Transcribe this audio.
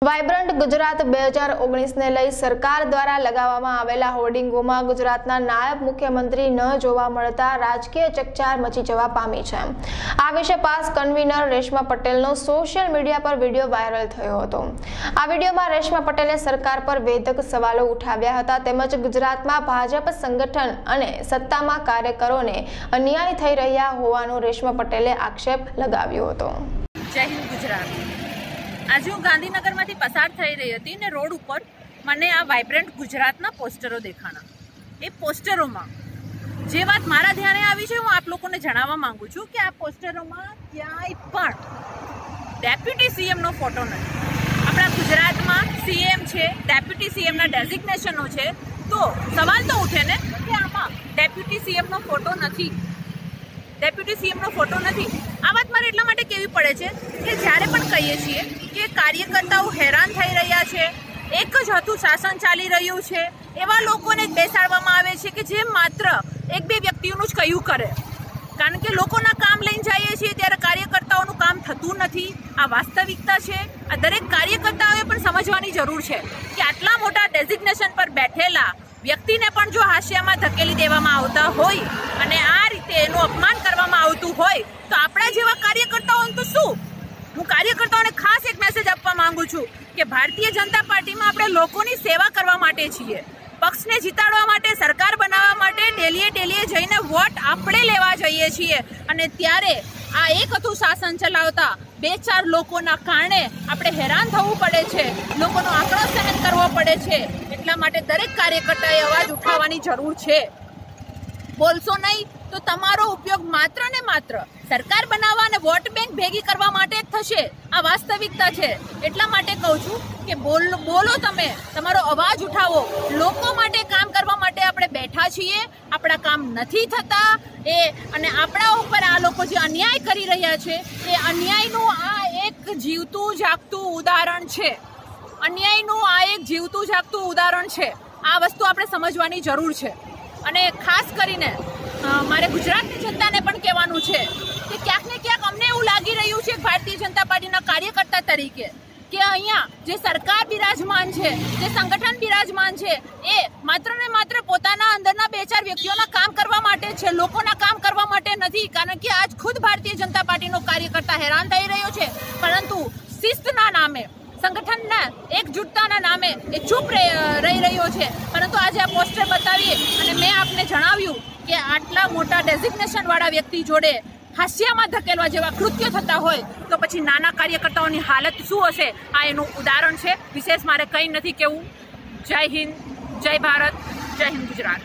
Vibrant Gujarat 2019ને લઈ સરકાર દ્વારા લગાવવામાં આવેલા હોર્ડિંગોમાં ગુજરાતના નાયબ મુખ્યમંત્રી ન જોવા મળતા રાજકીય ચકચાર મચી જવા પામી છે। આ વિશે પાસ કન્વીનર રેશમા પટેલનો સોશિયલ મીડિયા પર વિડીયો વાયરલ થયો હતો। આ વિડીયોમાં રેશમા પટેલે સરકાર પર વેધક સવાલો ઉઠાવ્યા હતા તેમજ ગુજરાતમાં ભાજપ સંગઠન અને સત્તામાં કાર્યકરોને અન્યાય થઈ રહ્યા હોવાનો રેશમા પટેલે આક્ષેપ લગાવ્યો હતો। જય હિન્દ ગુજરાત। आज हूँ गांधीनगर में पसार थई रही थी ने रोड पर मैंने आ वाइब्रન્ટ गुजरातना पोस्टरो देखाना। ए पोस्टरों में जे बात मारा ध्याने आवी छे हूँ आप लोगों ने जणावा मांगू छूँ कि आ पोस्टरों में क्यांय पण डेप्यूटी सीएम नो फोटो नहीं। अपना गुजरात में सीएम छे, डेप्यूटी सीएम ना डेजिग्नेशनो छे, तो सवाल तो उठे ने कि आमा डेप्यूटी सीएम नो फोटो नहीं, डेप्यूटी सीएम नो फोटो नहीं। आ बात मारे એટલા માટે કેવી પડે છે કે જ્યારે પણ કહીએ છીએ કે કાર્યકર્તાઓ હેરાન થઈ રહ્યા છે, એક જ હતું શાસન ચાલી રહ્યું છે, એવા લોકોને જ બેસાડવામાં આવે છે કે જે માત્ર એક બે વ્યક્તિઓનું જ કહ્યું કરે। કારણ કે લોકોના કામ લઈને જઈએ છીએ ત્યારે કાર્યકર્તાઓનું કામ થતું નથી। આ વાસ્તવિકતા છે। આ દરેક કાર્યકર્તાઓએ પણ સમજવાની જરૂર છે કે આટલા મોટા ડેઝિગ્નેશન પર બેઠેલા વ્યક્તિને પણ જો હાશિયામાં ધકેલી દેવામાં આવતા હોય અને આ રીતે એનું અપમાન કરવામાં આવતું હોય તો આપણા જેવા કાર્યકર્તાઓને તો શું? હું કાર્યકર્તાઓને ખાસ એક મેસેજ આપવા માંગુ છું કે ભારતીય જનતા પાર્ટીમાં આપણે લોકોની સેવા કરવા માટે છીએ। પક્ષને જીતાડવા માટે, સરકાર બનાવવા માટે ડેલીએ જઈને વોટ આપણે લેવા જઈએ છીએ અને ત્યારે આ એક હતું શાસન ચલાવતા બે ચાર લોકોના કારણે આપણે હેરાન થવું પડે છે, લોકોનો આક્રોશ સહન કરવો પડે છે। એટલા માટે દરેક કાર્યકર્તાએ અવાજ ઉઠાવવાની જરૂર છે। બોલશો નહીં તો તમારો ઉપયોગ માત્ર ને માત્ર સરકાર બનાવવા અને વોટ બેંક ભેગી કરવા માટે જ થશે। આ વાસ્તવિકતા છે। એટલા માટે કહું છું કે બોલો, તમે તમારો અવાજ ઉઠાવો। લોકો માટે કામ કરવા માટે આપણે બેઠા છીએ, આપણા કામ નથી થતા અને આપણા ઉપર આ લોકો જે અન્યાય કરી રહ્યા છે એ અન્યાયનું આ એક જીવતું જાગતું ઉદાહરણ છે। અન્યાયનું આ એક જીવતું જાગતું ઉદાહરણ છે। આ વસ્તુ આપણે સમજવાની જરૂર છે અને ખાસ કરીને મારે ગુજરાતની જનતાને પણ કહેવાનું છે કે ક્યાંક ને ક્યાંક અમને એવું લાગી રહ્યું છે ભારતીય જનતા પાર્ટીના કાર્યકર્તા તરીકે કે અહીંયા જે સરકાર બિરાજમાન છે, જે સંગઠન બિરાજમાન છે એ માત્ર ને માત્ર પોતાના અંદરના બે ચાર વ્યક્તિઓના કામ કરવા માટે છે, લોકોના કામ કરવા માટે નથી। કારણ કે આજ ખુદ ભારતીય જનતા પાર્ટીનો કાર્યકર્તા હેરાન થઈ રહ્યો છે, પરંતુ શિસ્તના નામે, સંગઠનના એકજૂટતાના નામે એ ચૂપ રહી રહ્યો છે। પરંતુ આજે આ પોસ્ટર બતાવી અને મેં આપને જણાવ્યું કે આટલા મોટા ડેઝિગ્નેશન વાળા વ્યક્તિ જોડે હાસ્યામાં ધકેલવા જેવા કૃત્ય થતા હોય તો પછી નાના કાર્યકર્તાઓની હાલત શું હશે? આ એનું ઉદાહરણ છે। વિશેષ મારે કંઈ નથી કહેવું। જય હિન્દ, જય ભારત, જય હિન્દ ગુજરાત।